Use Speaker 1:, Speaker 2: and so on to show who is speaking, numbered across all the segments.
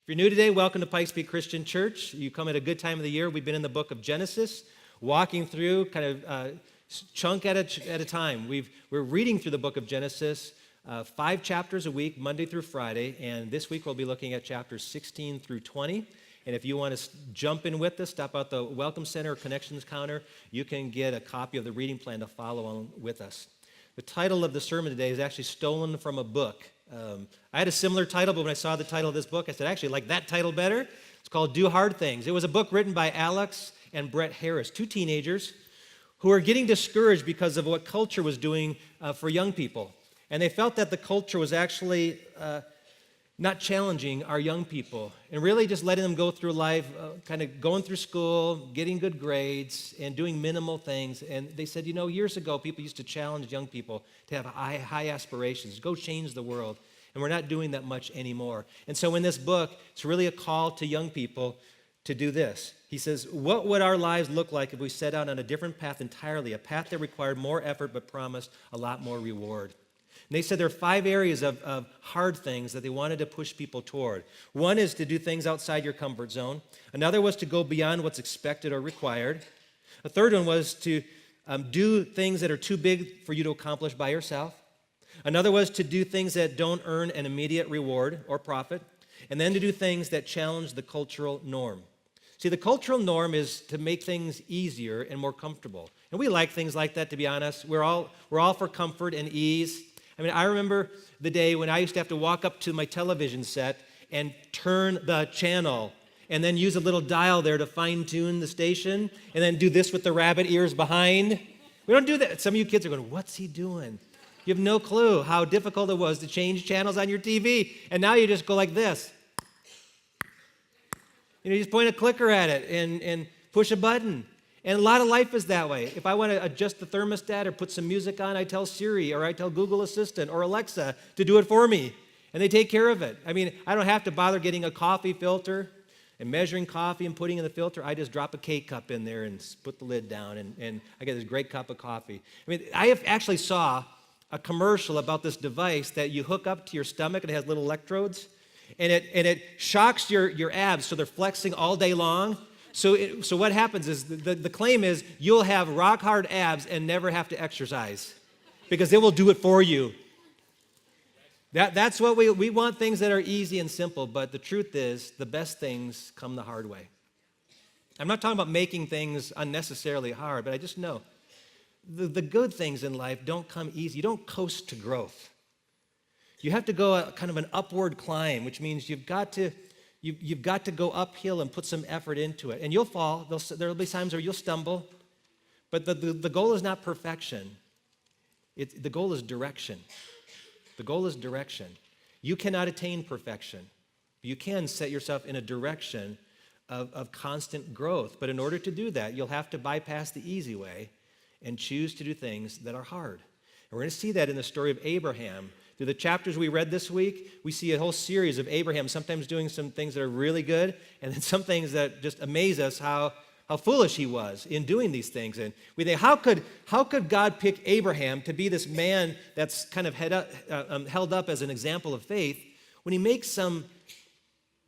Speaker 1: If you're new today, welcome to Pikes Christian Church. You come at a good time of the year. We've been in the book of Genesis, walking through kind of chunk at a time. We're reading through the book of Genesis, 5 chapters a week, Monday through Friday, and this week we'll be looking at chapters 16 through 20. And if you want to jump in with us, stop out the Welcome Center or Connections counter, you can get a copy of the reading plan to follow on with us. The title of the sermon today is actually stolen from a book. I had a similar title, but when I saw the title of this book, I said, I actually like that title better. It's called Do Hard Things. It was a book written by Alex and Brett Harris, two teenagers who are getting discouraged because of what culture was doing for young people. And they felt that the culture was actually not challenging our young people and really just letting them go through life, kind of going through school, getting good grades, and doing minimal things. And they said, you know, years ago, people used to challenge young people to have high aspirations, go change the world. And we're not doing that much anymore. And so in this book, it's really a call to young people to do this. He says, what would our lives look like if we set out on a different path entirely, a path that required more effort but promised a lot more reward? And they said there are 5 areas of hard things that they wanted to push people toward. One is to do things outside your comfort zone. Another was to go beyond what's expected or required. A third one was to do things that are too big for you to accomplish by yourself. Another was to do things that don't earn an immediate reward or profit. And then to do things that challenge the cultural norm. See, the cultural norm is to make things easier and more comfortable. And we like things like that, to be honest. We're all for comfort and ease. I mean, I remember the day when I used to have to walk up to my television set and turn the channel and then use a little dial there to fine-tune the station and then do this with the rabbit ears behind. We don't do that. Some of you kids are going, what's he doing? You have no clue how difficult it was to change channels on your TV. And now you just go like this. You just point a clicker at it and push a button. And a lot of life is that way. If I want to adjust the thermostat or put some music on, I tell Siri or I tell Google Assistant or Alexa to do it for me. And they take care of it. I mean, I don't have to bother getting a coffee filter and measuring coffee and putting in the filter. I just drop a K-cup in there and put the lid down, and I get this great cup of coffee. I mean, I actually saw a commercial about this device that you hook up to your stomach and it has little electrodes. And it shocks your abs so they're flexing all day long. So what happens is the claim is you'll have rock hard abs and never have to exercise because it will do it for you. That's what we want, things that are easy and simple, but the truth is the best things come the hard way. I'm not talking about making things unnecessarily hard, but I just know the good things in life don't come easy. You don't coast to growth. You have to go kind of an upward climb, which means you've got to go uphill and put some effort into it. And you'll fall. There'll be times where you'll stumble. But the goal is not perfection. The goal is direction. The goal is direction. You cannot attain perfection. But you can set yourself in a direction of constant growth. But in order to do that, you'll have to bypass the easy way and choose to do things that are hard. And we're going to see that in the story of Abraham. Through the chapters we read this week, we see a whole series of Abraham sometimes doing some things that are really good, and then some things that just amaze us how foolish he was in doing these things. And we think, how could God pick Abraham to be this man that's kind of held up as an example of faith when he makes some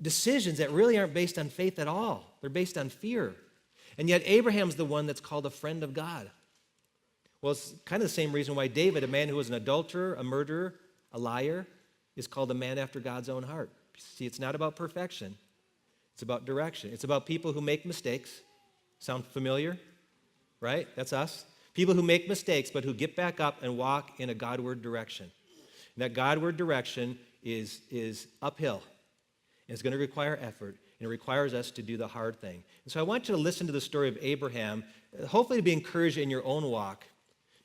Speaker 1: decisions that really aren't based on faith at all? They're based on fear. And yet Abraham's the one that's called a friend of God. Well, it's kind of the same reason why David, a man who was an adulterer, a murderer, a liar, is called a man after God's own heart. See, it's not about perfection. It's about direction. It's about people who make mistakes. Sound familiar? Right? That's us. People who make mistakes, but who get back up and walk in a Godward direction. And that Godward direction is uphill. And it's going to require effort. And it requires us to do the hard thing. And so I want you to listen to the story of Abraham, hopefully to be encouraged in your own walk,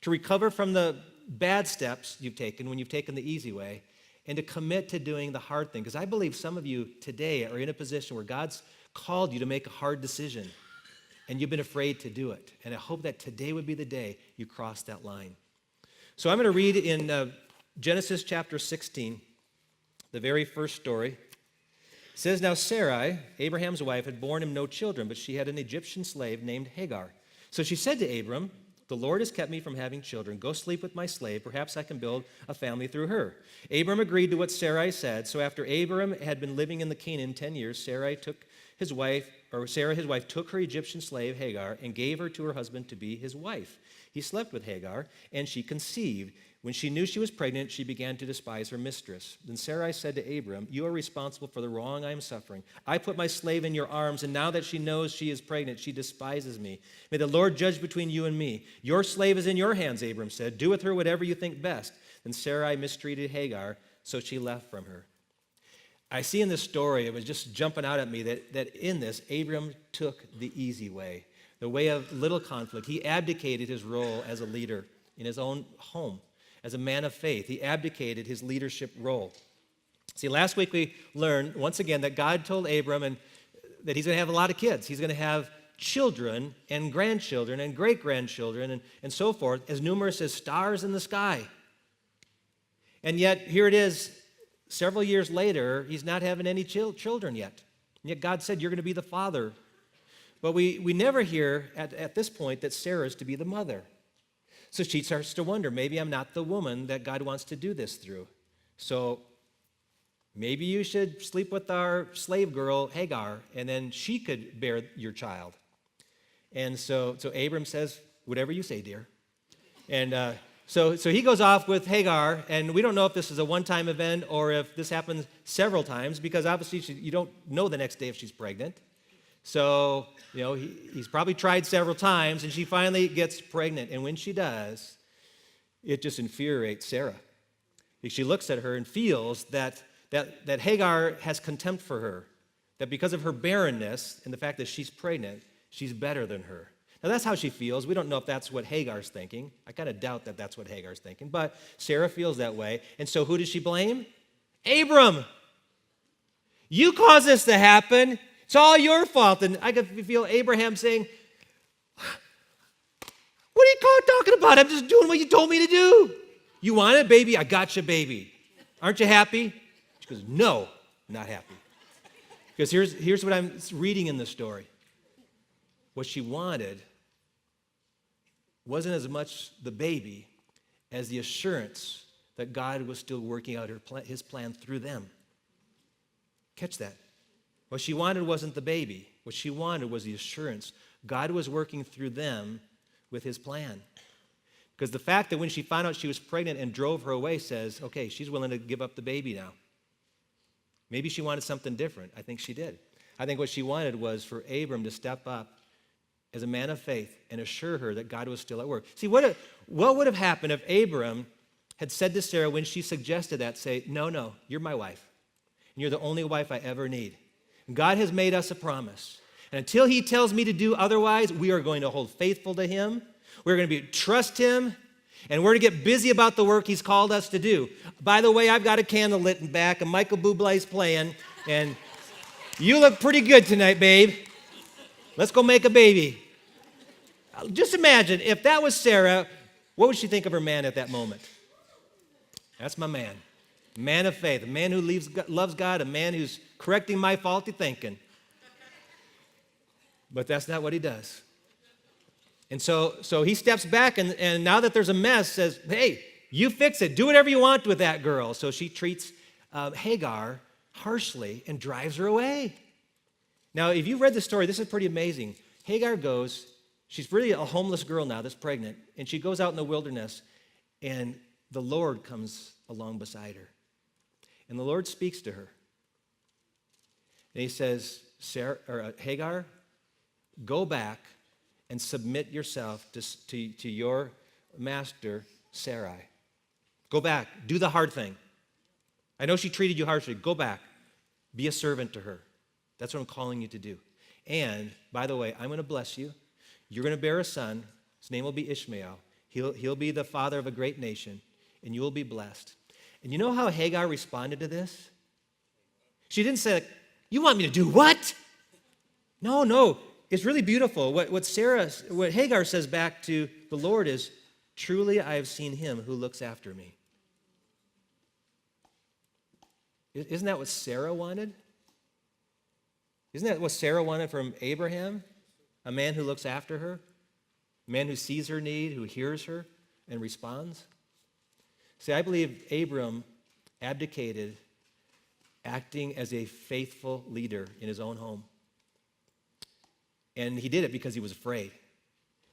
Speaker 1: to recover from the bad steps you've taken when you've taken the easy way, and to commit to doing the hard thing. Because I believe some of you today are in a position where God's called you to make a hard decision, and you've been afraid to do it. And I hope that today would be the day you cross that line. So I'm going to read in Genesis chapter 16, the very first story. It says, Now Sarai, Abraham's wife, had borne him no children, but she had an Egyptian slave named Hagar. So she said to Abram, The Lord has kept me from having children. Go sleep with my slave. Perhaps I can build a family through her." Abram agreed to what Sarai said. So after Abram had been living in the Canaan 10 years, Sarah, his wife, took her Egyptian slave Hagar and gave her to her husband to be his wife. He slept with Hagar, and she conceived. When she knew she was pregnant, she began to despise her mistress. Then Sarai said to Abram, "You are responsible for the wrong I am suffering. I put my slave in your arms, and now that she knows she is pregnant, she despises me. May the Lord judge between you and me. Your slave is in your hands," Abram said. "Do with her whatever you think best." Then Sarai mistreated Hagar, so she left from her. I see in this story, it was just jumping out at me that in this, Abram took the easy way, the way of little conflict. He abdicated his role as a leader in his own home. As a man of faith, he abdicated his leadership role. See, last week we learned, once again, that God told Abram that he's going to have a lot of kids. He's going to have children and grandchildren and great-grandchildren and so forth, as numerous as stars in the sky. And yet, here it is, several years later, he's not having any children yet. And yet God said, "You're going to be the father." But we never hear at this point that Sarah's to be the mother. So she starts to wonder, maybe I'm not the woman that God wants to do this through. So maybe you should sleep with our slave girl, Hagar, and then she could bear your child. And so Abram says, "Whatever you say, dear." And so he goes off with Hagar, and we don't know if this is a one-time event or if this happens several times, because obviously you don't know the next day if she's pregnant. So, he's probably tried several times, and she finally gets pregnant. And when she does, it just infuriates Sarah. She looks at her and feels that Hagar has contempt for her, that because of her barrenness and the fact that she's pregnant, she's better than her. Now, that's how she feels. We don't know if that's what Hagar's thinking. I kind of doubt that that's what Hagar's thinking, but Sarah feels that way. And so who does she blame? Abram. You caused this to happen. It's all your fault. And I could feel Abraham saying, "What are you talking about? I'm just doing what you told me to do. You want it, baby? I got you, baby. Aren't you happy?" She goes, "No, not happy." Because here's what I'm reading in the story. What she wanted wasn't as much the baby as the assurance that God was still working out his plan through them. Catch that. What she wanted wasn't the baby. What she wanted was the assurance God was working through them with his plan. Because the fact that when she found out she was pregnant and drove her away says, okay, she's willing to give up the baby now. Maybe she wanted something different. I think she did. I think what she wanted was for Abram to step up as a man of faith and assure her that God was still at work. See, what would have happened if Abram had said to Sarah when she suggested that, say, no, you're my wife, and you're the only wife I ever need. God has made us a promise. And until he tells me to do otherwise, we are going to hold faithful to him. We're going to trust him. And we're going to get busy about the work he's called us to do. By the way, I've got a candle lit in back, and Michael Bublé's playing. And you look pretty good tonight, babe. Let's go make a baby. Just imagine, if that was Sarah, what would she think of her man at that moment? That's my man. Man of faith, a man who loves God, a man who's correcting my faulty thinking. But that's not what he does. And so he steps back, and now that there's a mess, says, hey, you fix it. Do whatever you want with that girl. So she treats Hagar harshly and drives her away. Now, if you've read the story, this is pretty amazing. Hagar goes, she's really a homeless girl now that's pregnant, and she goes out in the wilderness, and the Lord comes along beside her. And the Lord speaks to her. And he says, Hagar, go back and submit yourself to your master, Sarai. Go back. Do the hard thing. I know she treated you harshly. Go back. Be a servant to her. That's what I'm calling you to do. And, by the way, I'm going to bless you. You're going to bear a son. His name will be Ishmael. He'll be the father of a great nation, and you will be blessed. And you know how Hagar responded to this? She didn't say, you want me to do what? No. It's really beautiful. What Hagar says back to the Lord is, truly I have seen him who looks after me. Isn't that what Sarah wanted? Isn't that what Sarah wanted from Abraham? A man who looks after her? A man who sees her need, who hears her and responds. See, I believe Abram abdicated acting as a faithful leader in his own home. And he did it because he was afraid.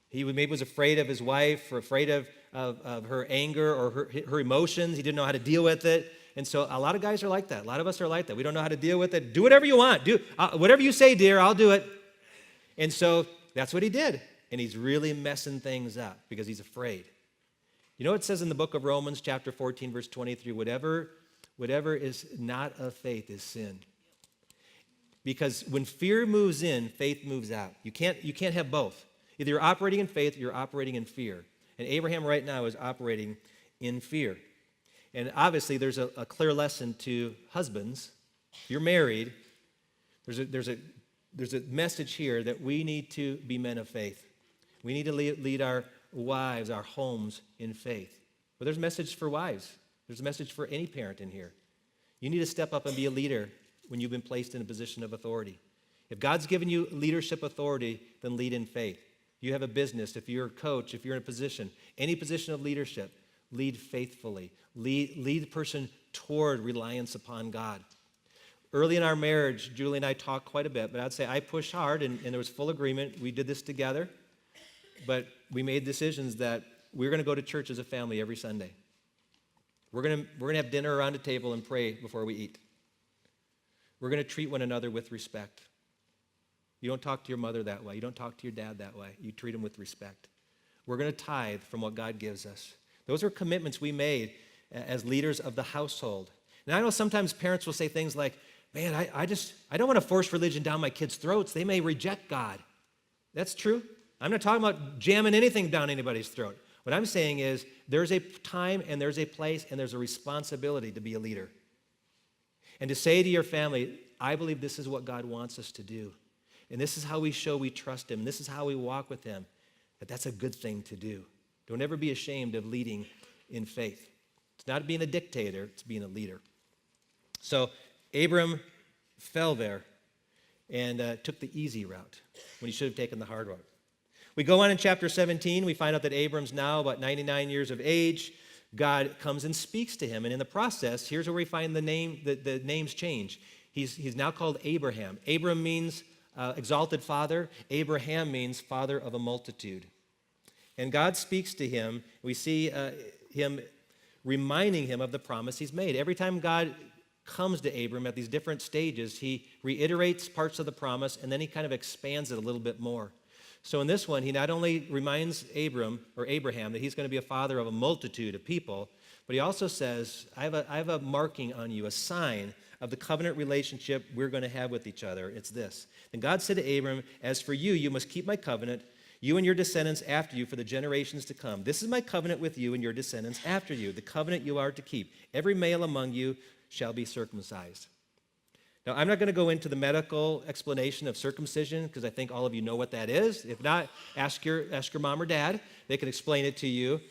Speaker 1: He maybe was afraid of his wife, or afraid of her anger or her emotions. He didn't know how to deal with it. And so a lot of guys are like that. A lot of us are like that. We don't know how to deal with it. Do whatever you want. Do whatever you say, dear, I'll do it. And so that's what he did. And he's really messing things up because he's afraid. You know what it says in the book of Romans, chapter 14, verse 23, whatever is not of faith is sin. Because when fear moves in, faith moves out. You can't have both. Either you're operating in faith or you're operating in fear. And Abraham right now is operating in fear. And obviously there's a clear lesson to husbands. If you're married, there's a message here that we need to be men of faith. We need to lead our wives, our homes in faith. But there's a message for wives. There's a message for any parent in here. You need to step up and be a leader when you've been placed in a position of authority. If God's given you leadership authority, then lead in faith. You have a business, if you're a coach, if you're in a position, any position of leadership, lead faithfully. Lead the person toward reliance upon God. Early in our marriage, Julie and I talked quite a bit, but I'd say I pushed hard, and there was full agreement. We did this together, but we made decisions that we're going to go to church as a family every Sunday. We're going to have dinner around a table and pray before we eat. We're going to treat one another with respect. You don't talk to your mother that way. You don't talk to your dad that way. You treat them with respect. We're going to tithe from what God gives us. Those are commitments we made as leaders of the household. And I know sometimes parents will say things like, man, I don't want to force religion down my kids' throats. They may reject God. That's true. I'm not talking about jamming anything down anybody's throat. What I'm saying is there's a time and there's a place and there's a responsibility to be a leader. And to say to your family, I believe this is what God wants us to do. And this is how we show we trust him. This is how we walk with him. That's a good thing to do. Don't ever be ashamed of leading in faith. It's not being a dictator, it's being a leader. So Abram fell there and took the easy route when he should have taken the hard route. We go on in chapter 17. We find out that Abram's now about 99 years of age. God comes and speaks to him. And in the process, here's where we find the names change. He's now called Abraham. Abram means exalted father. Abraham means father of a multitude. And God speaks to him. We see him reminding him of the promise he's made. Every time God comes to Abram at these different stages, he reiterates parts of the promise, and then he kind of expands it a little bit more. So in this one, he not only reminds Abraham that he's going to be a father of a multitude of people, but he also says, I have a marking on you, a sign of the covenant relationship we're going to have with each other. It's this. And God said to Abram, as for you, you must keep my covenant, you and your descendants after you for the generations to come. This is my covenant with you and your descendants after you, the covenant you are to keep. Every male among you shall be circumcised. Now, I'm not going to go into the medical explanation of circumcision because I think all of you know what that is. If not, ask your mom or dad. They can explain it to you.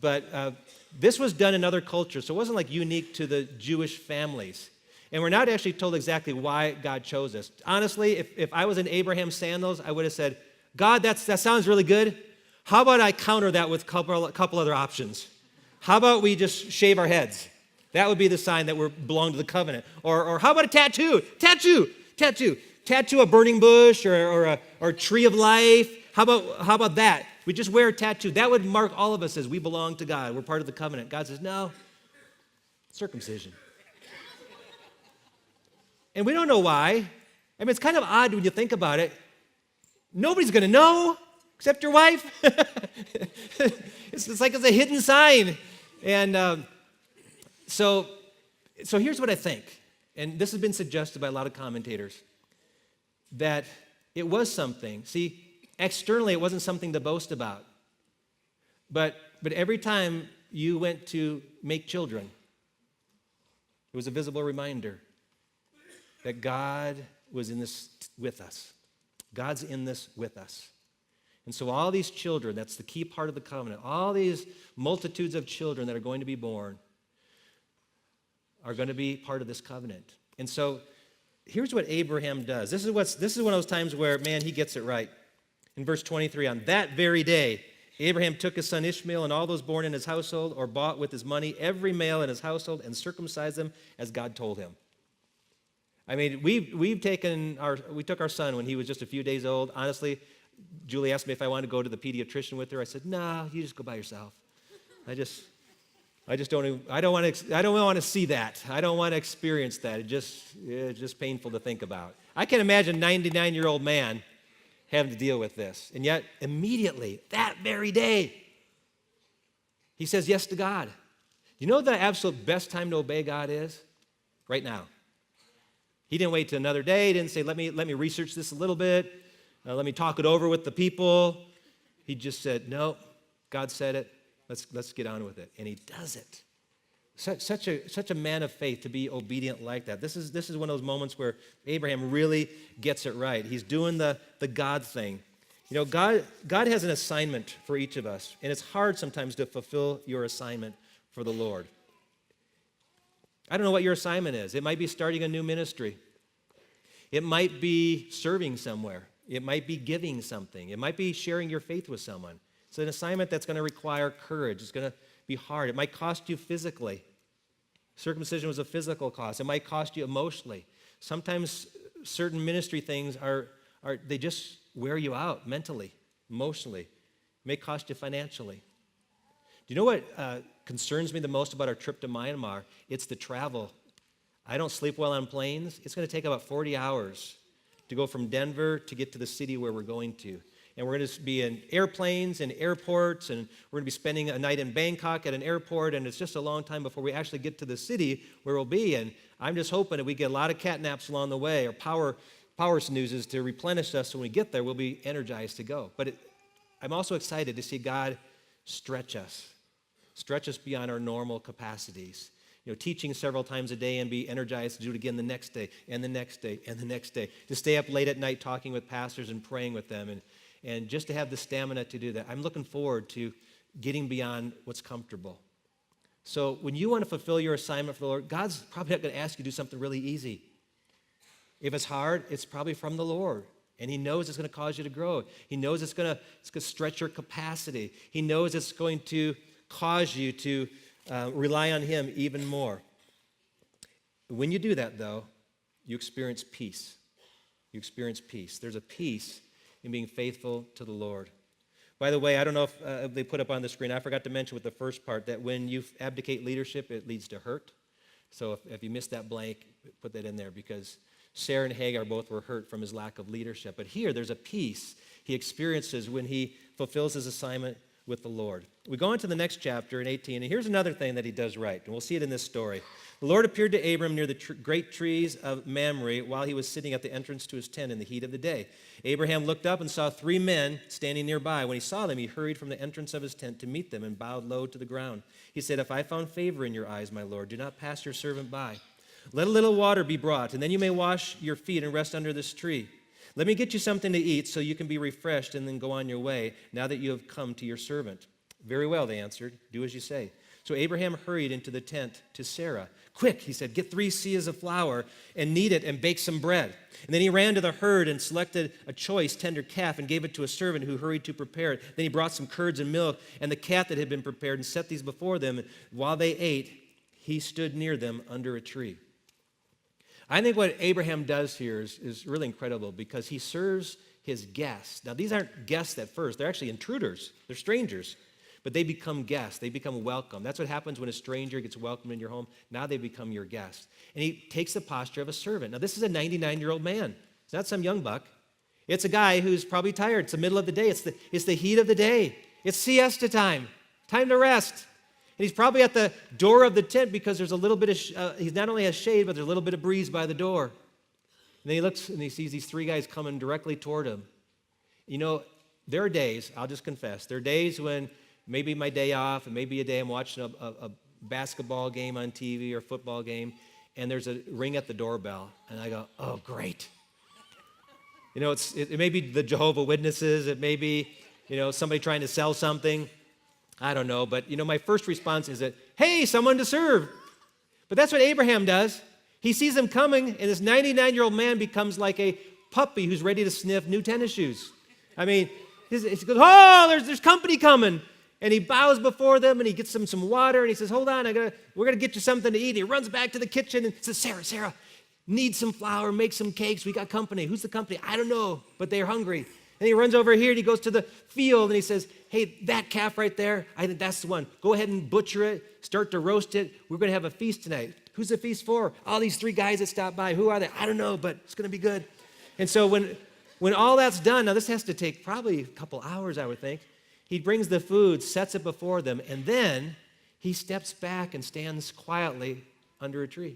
Speaker 1: But this was done in other cultures, so it wasn't like unique to the Jewish families. And we're not actually told exactly why God chose us. Honestly, if I was in Abraham's sandals, I would have said, God, that sounds really good. How about I counter that with a couple other options? How about we just shave our heads? That would be the sign that we belong to the covenant. Or how about a tattoo? Tattoo a burning bush or a tree of life. How about that? We just wear a tattoo. That would mark all of us as we belong to God. We're part of the covenant. God says, no, circumcision. And we don't know why. I mean, it's kind of odd when you think about it. Nobody's going to know except your wife. It's like it's a hidden sign. And so here's what I think, and this has been suggested by a lot of commentators, that it was something. See, externally it wasn't something to boast about, but every time you went to make children, it was a visible reminder that God was in this with us. God's in this with us. And so all these children, that's the key part of the covenant, all these multitudes of children that are going to be born are going to be part of this covenant. And so here's what Abraham does. This is one of those times where, man, he gets it right. In verse 23, on that very day, Abraham took his son Ishmael and all those born in his household or bought with his money every male in his household and circumcised them as God told him. I mean, we took our son when he was just a few days old. Honestly, Julie asked me if I wanted to go to the pediatrician with her. I said, no, you just go by yourself. I don't want to see that. I don't want to experience that. It's just painful to think about. I can imagine a 99-year-old man having to deal with this. And yet, immediately, that very day, he says yes to God. You know the absolute best time to obey God is? Right now. He didn't wait till another day. He didn't say, let me research this a little bit. Let me talk it over with the people. He just said, no, God said it. Let's get on with it. And he does it. Such a man of faith to be obedient like that. This is one of those moments where Abraham really gets it right. He's doing the God thing. You know, God has an assignment for each of us, and it's hard sometimes to fulfill your assignment for the Lord. I don't know what your assignment is. It might be starting a new ministry. It might be serving somewhere. It might be giving something. It might be sharing your faith with someone. It's an assignment that's going to require courage. It's going to be hard. It might cost you physically. Circumcision was a physical cost. It might cost you emotionally. Sometimes certain ministry things they just wear you out mentally, emotionally. It may cost you financially. Do you know what concerns me the most about our trip to Myanmar? It's the travel. I don't sleep well on planes. It's going to take about 40 hours to go from Denver to get to the city where we're going to. And we're going to be in airplanes and airports, and we're going to be spending a night in Bangkok at an airport, and it's just a long time before we actually get to the city where we'll be. And I'm just hoping that we get a lot of cat naps along the way, or power snoozes to replenish us so when we get there, we'll be energized to go. But I'm also excited to see God stretch us beyond our normal capacities. You know, teaching several times a day and be energized to do it again the next day, and the next day, and the next day. To stay up late at night talking with pastors and praying with them, and just to have the stamina to do that. I'm looking forward to getting beyond what's comfortable. So when you want to fulfill your assignment for the Lord, God's probably not going to ask you to do something really easy. If it's hard, it's probably from the Lord. And he knows it's going to cause you to grow. He knows it's going to stretch your capacity. He knows it's going to cause you to rely on him even more. When you do that, though, you experience peace. You experience peace. There's a peace in being faithful to the Lord. By the way, I don't know if they put up on the screen, I forgot to mention with the first part that when you abdicate leadership, it leads to hurt. So if you missed that blank, put that in there, because Sarah and Hagar both were hurt from his lack of leadership. But here, there's a peace he experiences when he fulfills his assignment with the Lord. We go into the next chapter in 18, and here's another thing that he does right, and we'll see it in this story. The Lord appeared to Abram near the great trees of Mamre while he was sitting at the entrance to his tent in the heat of the day. Abraham looked up and saw 3 men standing nearby. When he saw them, he hurried from the entrance of his tent to meet them and bowed low to the ground. He said, "If I found favor in your eyes, my Lord, do not pass your servant by. Let a little water be brought, and then you may wash your feet and rest under this tree. Let me get you something to eat so you can be refreshed and then go on your way, now that you have come to your servant." "Very well," they answered. "Do as you say." So Abraham hurried into the tent to Sarah. "Quick," he said, "get 3 seahs of flour and knead it and bake some bread." And then he ran to the herd and selected a choice, tender calf and gave it to a servant who hurried to prepare it. Then he brought some curds and milk and the calf that had been prepared and set these before them. And while they ate, he stood near them under a tree. I think what Abraham does here is really incredible, because he serves his guests. Now, these aren't guests at first. They're actually intruders. They're strangers. But they become guests. They become welcome. That's what happens when a stranger gets welcomed in your home. Now they become your guests. And he takes the posture of a servant. Now, this is a 99-year-old man. It's not some young buck. It's a guy who's probably tired. It's the middle of the day. It's the heat of the day. It's siesta time to rest. And he's probably at the door of the tent because there's a little bit of, he not only has shade, but there's a little bit of breeze by the door. And then he looks and he sees these 3 guys coming directly toward him. You know, there are days, I'll just confess, there are days when maybe my day off, and maybe a day I'm watching a basketball game on TV or a football game, and there's a ring at the doorbell, and I go, "Oh, great." You know, it may be the Jehovah's Witnesses, it may be, somebody trying to sell something. I don't know, but, my first response is that, "Hey, someone to serve." But that's what Abraham does. He sees them coming, and this 99-year-old man becomes like a puppy who's ready to sniff new tennis shoes. I mean, he goes, oh, there's company coming. And he bows before them, and he gets them some water, and he says, hold on, we're going to get you something to eat. He runs back to the kitchen and says, Sarah, need some flour, make some cakes. We got company. Who's the company? I don't know, but they're hungry. And he runs over here, and he goes to the field, and he says, hey, that calf right there, I think that's the one. Go ahead and butcher it, start to roast it. We're going to have a feast tonight. Who's the feast for? All these 3 guys that stopped by. Who are they? I don't know, but it's going to be good. And so when all that's done, now this has to take probably a couple hours, I would think. He brings the food, sets it before them, and then he steps back and stands quietly under a tree.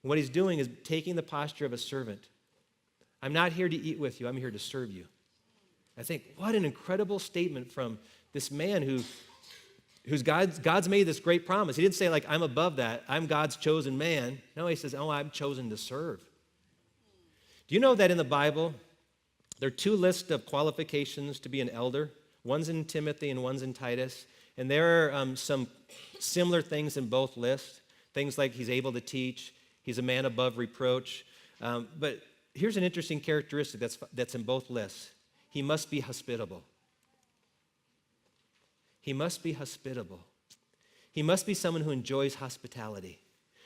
Speaker 1: And what he's doing is taking the posture of a servant. I'm not here to eat with you. I'm here to serve you. I think, what an incredible statement from this man who's God's made this great promise. He didn't say, like, I'm above that. I'm God's chosen man. No, he says, oh, I'm chosen to serve. Do you know that in the Bible, there are 2 lists of qualifications to be an elder? One's in Timothy and one's in Titus. And there are some similar things in both lists. Things like he's able to teach, he's a man above reproach. But here's an interesting characteristic that's in both lists. He must be hospitable. He must be hospitable. He must be someone who enjoys hospitality,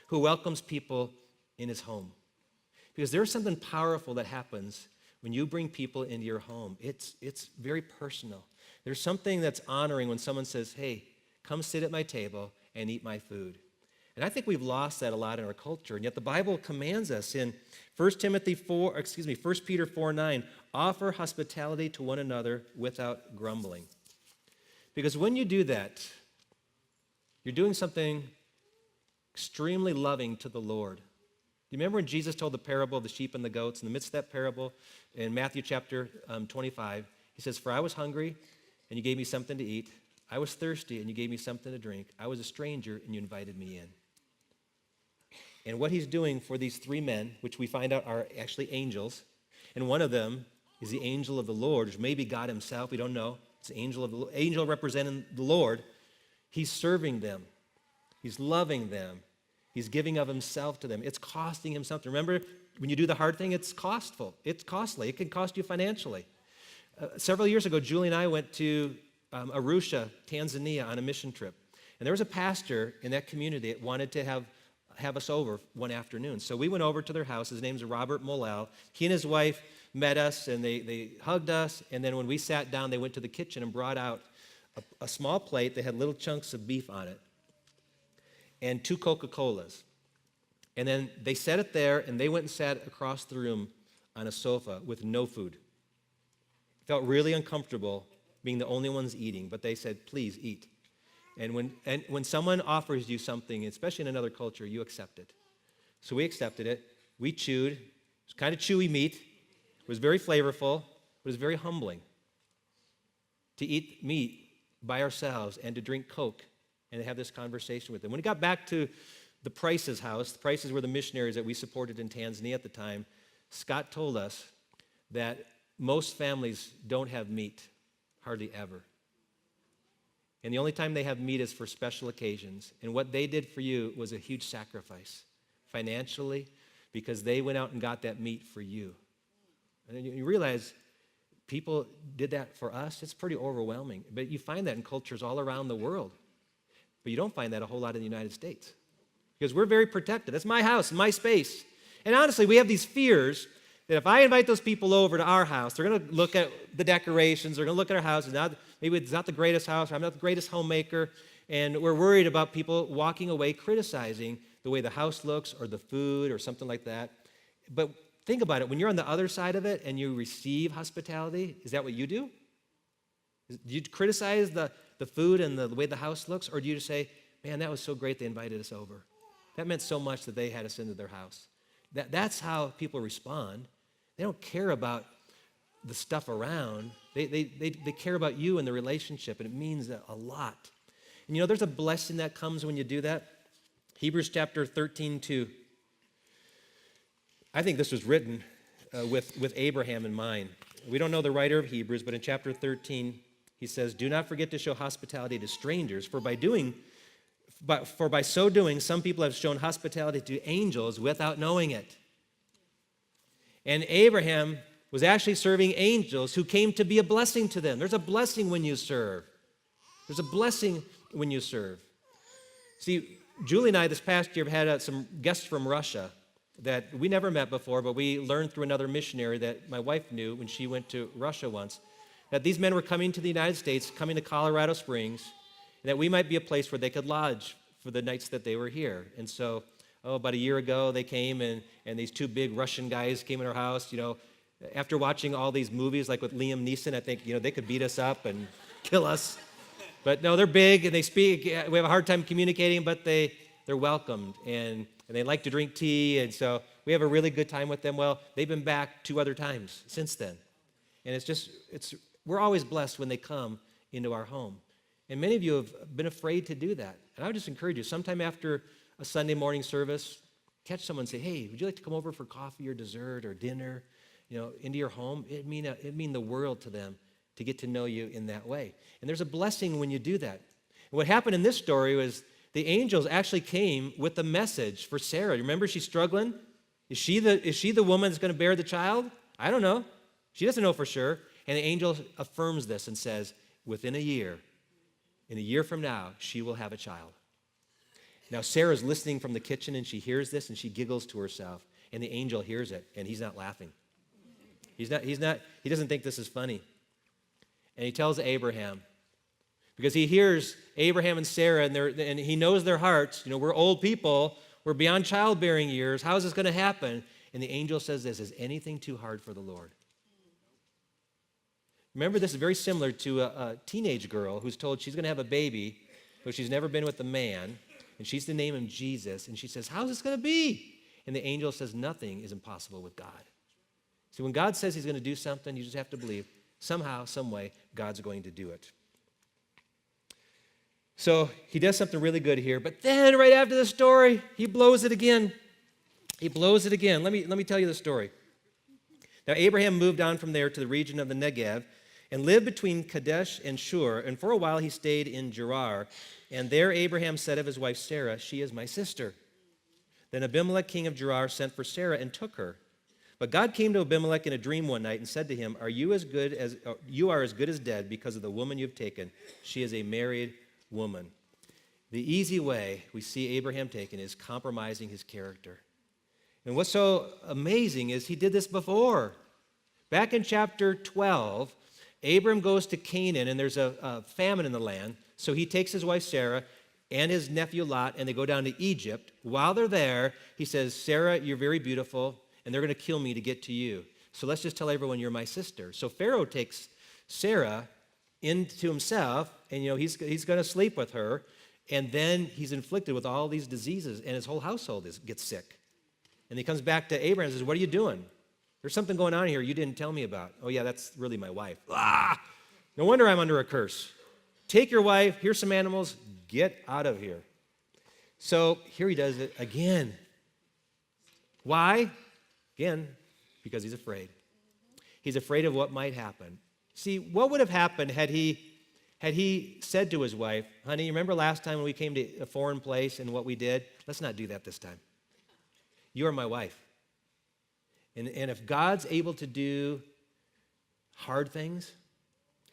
Speaker 1: who welcomes people in his home. Because there's something powerful that happens when you bring people into your home. It's very personal. There's something that's honoring when someone says, hey, come sit at my table and eat my food. And I think we've lost that a lot in our culture. And yet the Bible commands us in 1 Peter 4:9, offer hospitality to one another without grumbling. Because when you do that, you're doing something extremely loving to the Lord. You remember when Jesus told the parable of the sheep and the goats? In the midst of that parable, in Matthew chapter 25, he says, for I was hungry, and you gave me something to eat. I was thirsty, and you gave me something to drink. I was a stranger, and you invited me in. And what he's doing for these 3 men, which we find out are actually angels, and one of them is the angel of the Lord, which may be God himself, we don't know. It's the angel representing the Lord. He's serving them. He's loving them. He's giving of himself to them. It's costing him something. Remember, when you do the hard thing, it's costful. It's costly. It can cost you financially. Several years ago, Julie and I went to Arusha, Tanzania, on a mission trip. And there was a pastor in that community that wanted to have us over one afternoon. So we went over to their house. His name's Robert Molel. He and his wife met us, and they hugged us. And then when we sat down, they went to the kitchen and brought out a small plate that had little chunks of beef on it and 2 Coca-Colas. And then they set it there, and they went and sat across the room on a sofa with no food. Felt really uncomfortable being the only ones eating, but they said, please eat. And when someone offers you something, especially in another culture, you accept it. So we accepted it. We chewed. It was kind of chewy meat. It was very flavorful. It was very humbling to eat meat by ourselves and to drink Coke and to have this conversation with them. When we got back to the Price's house, the Prices were the missionaries that we supported in Tanzania at the time, Scott told us that most families don't have meat, hardly ever. And the only time they have meat is for special occasions. And what they did for you was a huge sacrifice financially, because they went out and got that meat for you. And then you realize people did that for us. It's pretty overwhelming. But you find that in cultures all around the world. But you don't find that a whole lot in the United States, because we're very protected. That's my house, my space. And honestly, we have these fears that if I invite those people over to our house, they're going to look at the decorations, they're going to look at our house, maybe it's not the greatest house, or I'm not the greatest homemaker, and we're worried about people walking away criticizing the way the house looks or the food or something like that. But think about it. When you're on the other side of it and you receive hospitality, is that what you do? Do you criticize the food and the way the house looks, or do you just say, man, that was so great they invited us over? That meant so much that they had us into their house. That's how people respond. They don't care about the stuff around. They care about you and the relationship, and it means a lot. And you know, there's a blessing that comes when you do that. Hebrews chapter 13:2. I think this was written with Abraham in mind. We don't know the writer of Hebrews, but in chapter 13, he says, do not forget to show hospitality to strangers, for by so doing, some people have shown hospitality to angels without knowing it. And Abraham was actually serving angels who came to be a blessing to them. There's a blessing when you serve. There's a blessing when you serve. See, Julie and I this past year have had some guests from Russia that we never met before, but we learned through another missionary that my wife knew when she went to Russia once, that these men were coming to the United States, coming to Colorado Springs, and that we might be a place where they could lodge for the nights that they were here. And so, about a year ago, they came, and these two big Russian guys came in our house. After watching all these movies, like with Liam Neeson, I think, they could beat us up and kill us. But no, they're big, and they speak. We have a hard time communicating, but they're welcomed, and they like to drink tea, and so we have a really good time with them. Well, they've been back 2 other times since then. And we're always blessed when they come into our home. And many of you have been afraid to do that. And I would just encourage you, sometime after a Sunday morning service, catch someone and say, hey, would you like to come over for coffee or dessert or dinner, into your home? It'd mean the world to them to get to know you in that way. And there's a blessing when you do that. And what happened in this story was the angels actually came with a message for Sarah. Remember, she's struggling. Is she the woman that's going to bear the child? I don't know. She doesn't know for sure. And the angel affirms this and says, in a year from now, she will have a child. Now, Sarah's listening from the kitchen, and she hears this, and she giggles to herself. And the angel hears it, and he's not laughing. He doesn't think this is funny. And he tells Abraham, because he hears Abraham and Sarah, and he knows their hearts. We're old people. We're beyond childbearing years. How is this going to happen? And the angel says this, is anything too hard for the Lord? Remember, this is very similar to a teenage girl who's told she's going to have a baby, but she's never been with a man, and she's to name him Jesus, and she says, how's this going to be? And the angel says, nothing is impossible with God. See, when God says he's going to do something, you just have to believe somehow, some way, God's going to do it. So he does something really good here, but then right after the story, he blows it again. He blows it again. Let me tell you the story. Now, Abraham moved on from there to the region of the Negev and lived between Kadesh and Shur, and for a while he stayed in Gerar. And there Abraham said of his wife Sarah, she is my sister. Then Abimelech, king of Gerar, sent for Sarah and took her. But God came to Abimelech in a dream one night and said to him, you are as good as dead because of the woman you've taken. She is a married woman. The easy way we see Abraham taken is compromising his character. And what's so amazing is he did this before. Back in chapter 12, Abram goes to Canaan, and there's a famine in the land. So he takes his wife Sarah and his nephew Lot, and they go down to Egypt. While they're there, he says, Sarah, you're very beautiful, and they're going to kill me to get to you. So let's just tell everyone you're my sister. So Pharaoh takes Sarah into himself, and he's going to sleep with her, and then he's inflicted with all these diseases, and his whole household gets sick. And he comes back to Abraham and says, what are you doing? There's something going on here you didn't tell me about. Oh yeah, that's really my wife. No wonder I'm under a curse. Take your wife, here's some animals, get out of here. So here he does it again. Why? Again, because he's afraid. He's afraid of what might happen. See, what would have happened had he said to his wife, honey, remember last time when we came to a foreign place and what we did? Let's not do that this time. You are my wife. And if God's able to do hard things,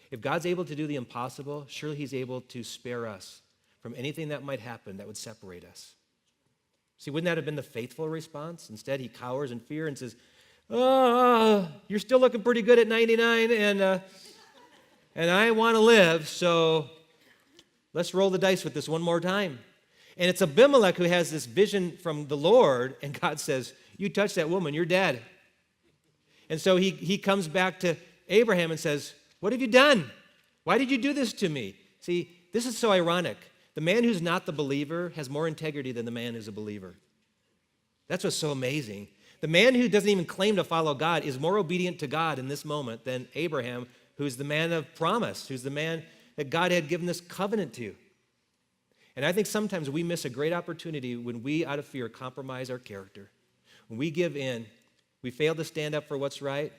Speaker 1: if God's able to do the impossible, surely he's able to spare us from anything that might happen that would separate us. See, wouldn't that have been the faithful response? Instead, he cowers in fear and says, you're still looking pretty good at 99, and I want to live, so let's roll the dice with this one more time. And it's Abimelech who has this vision from the Lord, and God says, you touch that woman, you're dead. And so he comes back to Abraham and says, what have you done? Why did you do this to me? See, this is so ironic. The man who's not the believer has more integrity than the man who's a believer. That's what's so amazing. The man who doesn't even claim to follow God is more obedient to God in this moment than Abraham, who's the man of promise, who's the man that God had given this covenant to. And I think sometimes we miss a great opportunity when we, out of fear, compromise our character. When we give in, we fail to stand up for what's right.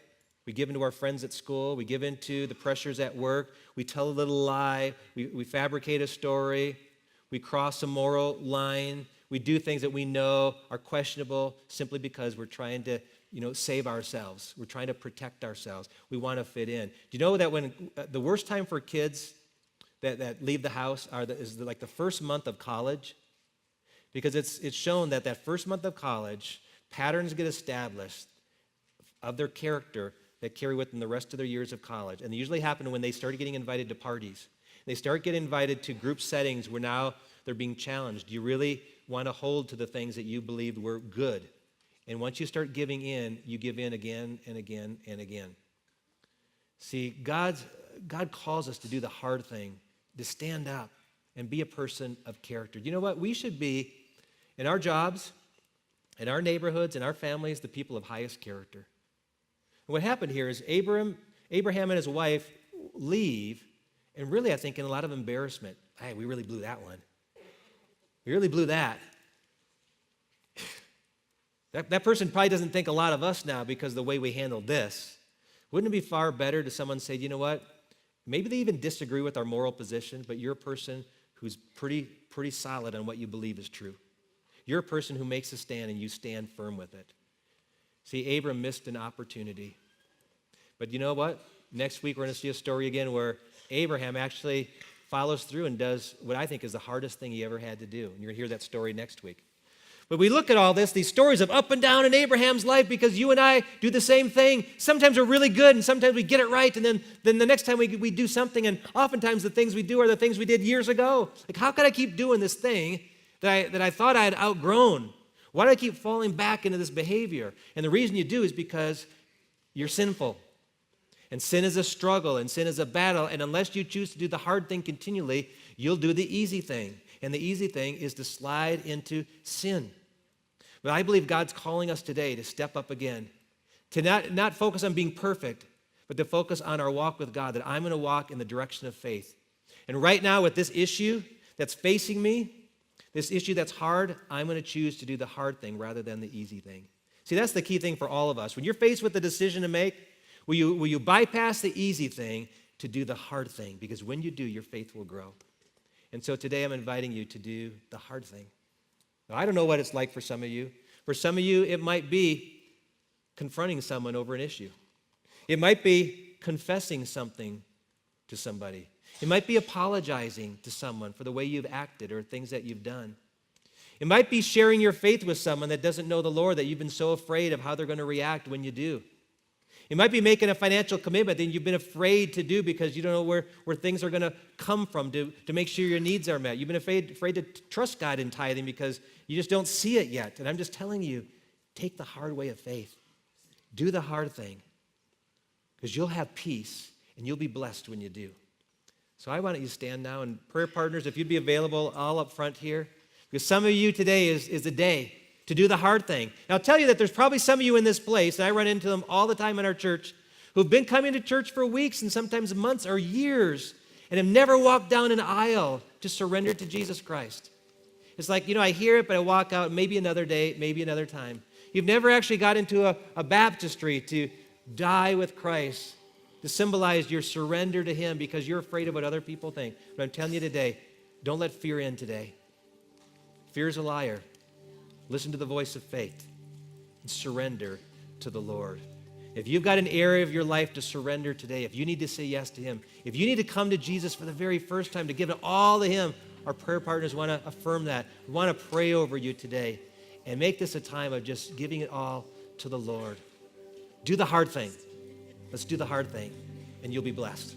Speaker 1: We give in to our friends at school. We give in to the pressures at work. We tell a little lie. We fabricate a story. We cross a moral line. We do things that we know are questionable simply because we're trying to save ourselves. We're trying to protect ourselves. We want to fit in. Do you know that when the worst time for kids that leave the house is like the first month of college? Because it's shown that first month of college, patterns get established of their character that carry with them the rest of their years of college. And they usually happen when they start getting invited to parties. They start getting invited to group settings where now they're being challenged. Do you really want to hold to the things that you believed were good? And once you start giving in, you give in again and again and again. See, God calls us to do the hard thing, to stand up and be a person of character. You know what? We should be, in our jobs, in our neighborhoods, in our families, the people of highest character. And what happened here is Abraham and his wife leave, and really, I think, in a lot of embarrassment. Hey, we really blew that one. We really blew that. That person probably doesn't think a lot of us now because of the way we handled this. Wouldn't it be far better to someone say, you know what? Maybe they even disagree with our moral position, but you're a person who's pretty solid on what you believe is true. You're a person who makes a stand and you stand firm with it. See, Abram missed an opportunity. But you know what? Next week we're going to see a story again where Abraham actually follows through and does what I think is the hardest thing he ever had to do. And you're going to hear that story next week. But we look at all this, these stories of up and down in Abraham's life, because you and I do the same thing. Sometimes we're really good, and sometimes we get it right, and then the next time we do something, and oftentimes the things we do are the things we did years ago. Like, how could I keep doing this thing that I thought I had outgrown? Why do I keep falling back into this behavior? And the reason you do is because you're sinful. And sin is a struggle, and sin is a battle, and unless you choose to do the hard thing continually, you'll do the easy thing. And the easy thing is to slide into sin. But I believe God's calling us today to step up again, to not focus on being perfect, but to focus on our walk with God, that I'm going to walk in the direction of faith. And right now with this issue that's facing me, this issue that's hard, I'm going to choose to do the hard thing rather than the easy thing. See, that's the key thing for all of us. When you're faced with a decision to make, will you bypass the easy thing to do the hard thing? Because when you do, your faith will grow. And so today I'm inviting you to do the hard thing. Now, I don't know what it's like for some of you. For some of you, it might be confronting someone over an issue. It might be confessing something to somebody. It might be apologizing to someone for the way you've acted or things that you've done. It might be sharing your faith with someone that doesn't know the Lord, that you've been so afraid of how they're going to react when you do. It might be making a financial commitment that you've been afraid to do because you don't know where things are going to come from to make sure your needs are met. You've been afraid to trust God in tithing because you just don't see it yet. And I'm just telling you, take the hard way of faith. Do the hard thing because you'll have peace and you'll be blessed when you do. So I want you to stand now, and prayer partners, if you'd be available all up front here, because some of you today is the day to do the hard thing. Now, I'll tell you that there's probably some of you in this place, and I run into them all the time in our church, who've been coming to church for weeks and sometimes months or years and have never walked down an aisle to surrender to Jesus Christ. It's like, I hear it, but I walk out maybe another day, maybe another time. You've never actually got into a baptistry to die with Christ, to symbolize your surrender to Him because you're afraid of what other people think. But I'm telling you today, don't let fear in today. Fear is a liar. Listen to the voice of faith and surrender to the Lord. If you've got an area of your life to surrender today, if you need to say yes to Him, if you need to come to Jesus for the very first time, to give it all to Him, our prayer partners want to affirm that. We want to pray over you today and make this a time of just giving it all to the Lord. Do the hard thing. Let's do the hard thing, and you'll be blessed.